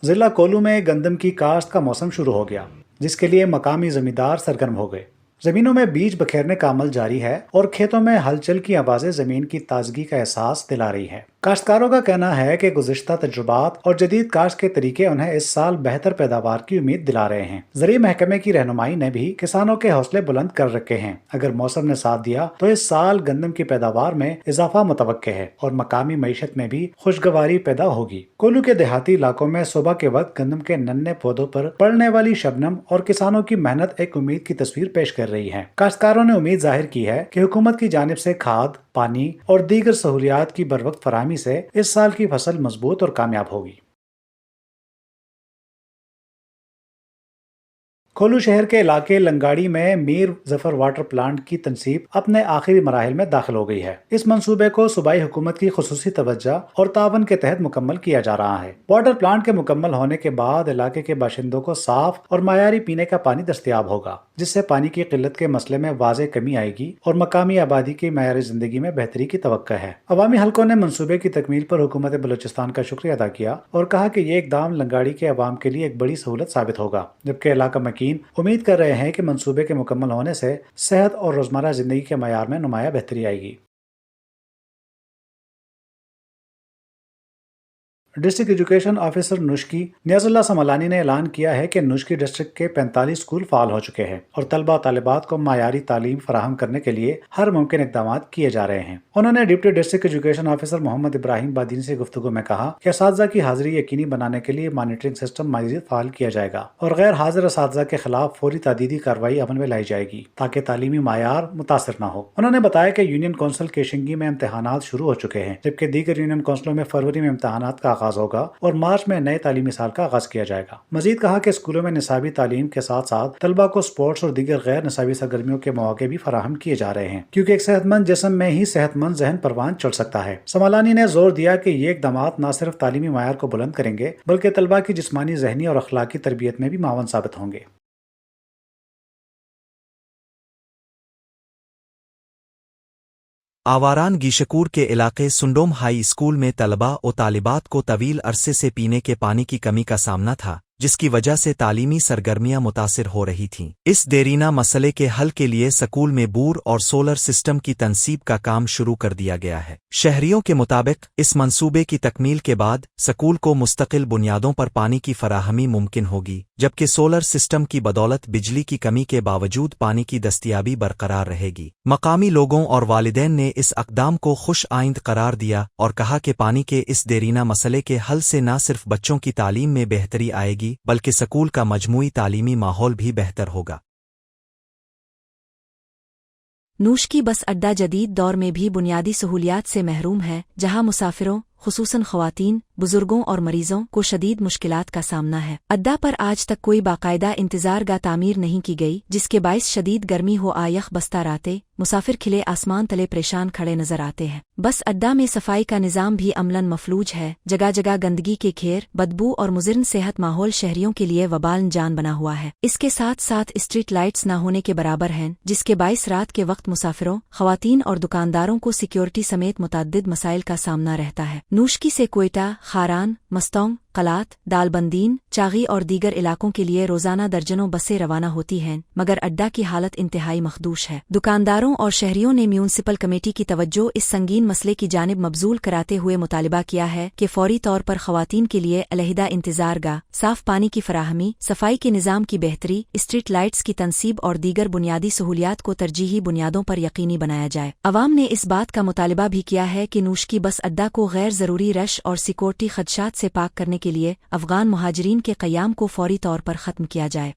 ضلع کولو میں گندم کی کاشت کا موسم شروع ہو گیا، جس کے لیے مقامی زمیندار سرگرم ہو گئے۔ زمینوں میں بیج بکھیرنے کا عمل جاری ہے اور کھیتوں میں ہلچل کی آوازیں زمین کی تازگی کا احساس دلا رہی ہے۔ کاشتکاروں کا کہنا ہے کہ گزشتہ تجربات اور جدید کاشت کے طریقے انہیں اس سال بہتر پیداوار کی امید دلا رہے ہیں۔ زرعی محکمے کی رہنمائی نے بھی کسانوں کے حوصلے بلند کر رکھے ہیں۔ اگر موسم نے ساتھ دیا تو اس سال گندم کی پیداوار میں اضافہ متوقع ہے اور مقامی معیشت میں بھی خوشگواری پیدا ہوگی۔ کولو کے دیہاتی علاقوں میں صبح کے وقت گندم کے ننھے پودوں پر پڑنے والی شبنم اور کسانوں کی محنت ایک امید کی تصویر پیش کر رہی ہے۔ کاشتکاروں نے امید ظاہر کی ہے کہ حکومت کی جانب سے کھاد، پانی اور دیگر سہولیات کی بروقت فراہمی سے اس سال کی فصل مضبوط اور کامیاب ہوگی۔ کولو شہر کے علاقے لنگاڑی میں میر ظفر واٹر پلانٹ کی تنصیب اپنے آخری مراحل میں داخل ہو گئی ہے۔ اس منصوبے کو صوبائی حکومت کی خصوصی توجہ اور تعاون کے تحت مکمل کیا جا رہا ہے۔ واٹر پلانٹ کے مکمل ہونے کے بعد علاقے کے باشندوں کو صاف اور معیاری پینے کا پانی دستیاب ہوگا، جس سے پانی کی قلت کے مسئلے میں واضح کمی آئے گی اور مقامی آبادی کی معیار زندگی میں بہتری کی توقع ہے۔ عوامی حلقوں نے منصوبے کی تکمیل پر حکومت بلوچستان کا شکریہ ادا کیا اور کہا کہ یہ اقدام لنگاڑی کے عوام کے لیے ایک بڑی سہولت ثابت ہوگا، جبکہ علاقہ مکین امید کر رہے ہیں کہ منصوبے کے مکمل ہونے سے صحت اور روزمرہ زندگی کے معیار میں نمایاں بہتری آئے گی۔ ڈسٹرکٹ ایجوکیشن آفیسر نشکی نیاز اللہ سمالانی نے اعلان کیا ہے کہ نشکی ڈسٹرکٹ کے 45 اسکول فعال ہو چکے ہیں اور طلبہ و طالبات کو معیاری تعلیم فراہم کرنے کے لیے ہر ممکن اقدامات کیے جا رہے ہیں۔ انہوں نے ڈپٹی ڈسٹرکٹ ایجوکیشن آفیسر محمد ابراہیم بادین سے گفتگو میں کہا کہ اساتذہ کی حاضری یقینی بنانے کے لیے مانیٹرنگ سسٹم مزید فعال کیا جائے گا اور غیر حاضر اساتذہ کے خلاف فوری تادیبی کارروائی عمل میں لائی جائے گی تاکہ تعلیمی معیار متاثر نہ ہو۔ انہوں نے بتایا کہ یونین کونسل کیشنگی میں امتحانات شروع ہو چکے ہیں، جبکہ دیگر یونین کونسلوں میں فروری میں امتحانات کا آغاز ہوگا اور مارچ میں نئے تعلیمی سال کا آغاز کیا جائے گا۔ مزید کہا کہ اسکولوں میں نصابی تعلیم کے ساتھ ساتھ طلبہ کو سپورٹس اور دیگر غیر نصابی سرگرمیوں کے مواقع بھی فراہم کیے جا رہے ہیں، کیونکہ ایک صحت مند جسم میں ہی صحت مند ذہن پروان چڑھ سکتا ہے۔ سمالانی نے زور دیا کہ یہ اقدامات نہ صرف تعلیمی معیار کو بلند کریں گے بلکہ طلبہ کی جسمانی، ذہنی اور اخلاقی تربیت میں بھی معاون ثابت ہوں گے۔ آواران گیشکور کے علاقے سنڈوم ہائی اسکول میں طلباء و طالبات کو طویل عرصے سے پینے کے پانی کی کمی کا سامنا تھا، جس کی وجہ سے تعلیمی سرگرمیاں متاثر ہو رہی تھیں۔ اس دیرینہ مسئلے کے حل کے لیے سکول میں بور اور سولر سسٹم کی تنصیب کا کام شروع کر دیا گیا ہے۔ شہریوں کے مطابق اس منصوبے کی تکمیل کے بعد سکول کو مستقل بنیادوں پر پانی کی فراہمی ممکن ہوگی، جبکہ سولر سسٹم کی بدولت بجلی کی کمی کے باوجود پانی کی دستیابی برقرار رہے گی۔ مقامی لوگوں اور والدین نے اس اقدام کو خوش آئند قرار دیا اور کہا کہ پانی کے اس دیرینہ مسئلے کے حل سے نہ صرف بچوں کی تعلیم میں بہتری آئے گی بلکہ سکول کا مجموعی تعلیمی ماحول بھی بہتر ہوگا۔ نوشکی بس اڈہ جدید دور میں بھی بنیادی سہولیات سے محروم ہے، جہاں مسافروں خصوصاً خواتین، بزرگوں اور مریضوں کو شدید مشکلات کا سامنا ہے۔ اڈہ پر آج تک کوئی باقاعدہ انتظار گاہ تعمیر نہیں کی گئی، جس کے باعث شدید گرمی ہو یخ بستہ راتیں مسافر کھلے آسمان تلے پریشان کھڑے نظر آتے ہیں۔ بس اڈہ میں صفائی کا نظام بھی عملاً مفلوج ہے، جگہ جگہ گندگی کے گھیر، بدبو اور مضر صحت ماحول شہریوں کے لیے وبال جان بنا ہوا ہے۔ اس کے ساتھ ساتھ اسٹریٹ لائٹس نہ ہونے کے برابر ہیں، جس کے باعث رات کے وقت مسافروں، خواتین اور دکانداروں کو سیکیورٹی سمیت متعدد مسائل کا سامنا رہتا ہے۔ نوشکی سے کوئٹہ، خاران، مستونگ، قلات، دالبندین، چاغی اور دیگر علاقوں کے لیے روزانہ درجنوں بسیں روانہ ہوتی ہیں، مگر اڈہ کی حالت انتہائی مخدوش ہے۔ دکانداروں اور شہریوں نے میونسپل کمیٹی کی توجہ اس سنگین مسئلے کی جانب مبذول کراتے ہوئے مطالبہ کیا ہے کہ فوری طور پر خواتین کے لیے علیحدہ انتظار گاہ، صاف پانی کی فراہمی، صفائی کے نظام کی بہتری، اسٹریٹ لائٹس کی تنصیب اور دیگر بنیادی سہولیات کو ترجیحی بنیادوں پر یقینی بنایا جائے۔ عوام نے اس بات کا مطالبہ بھی کیا ہے کہ نوشکی بس اڈہ کو غیر ضروری رش اور سیکورٹی خدشات سے پاک کرنے کے لیے افغان مہاجرین کے قیام کو فوری طور پر ختم کیا جائے۔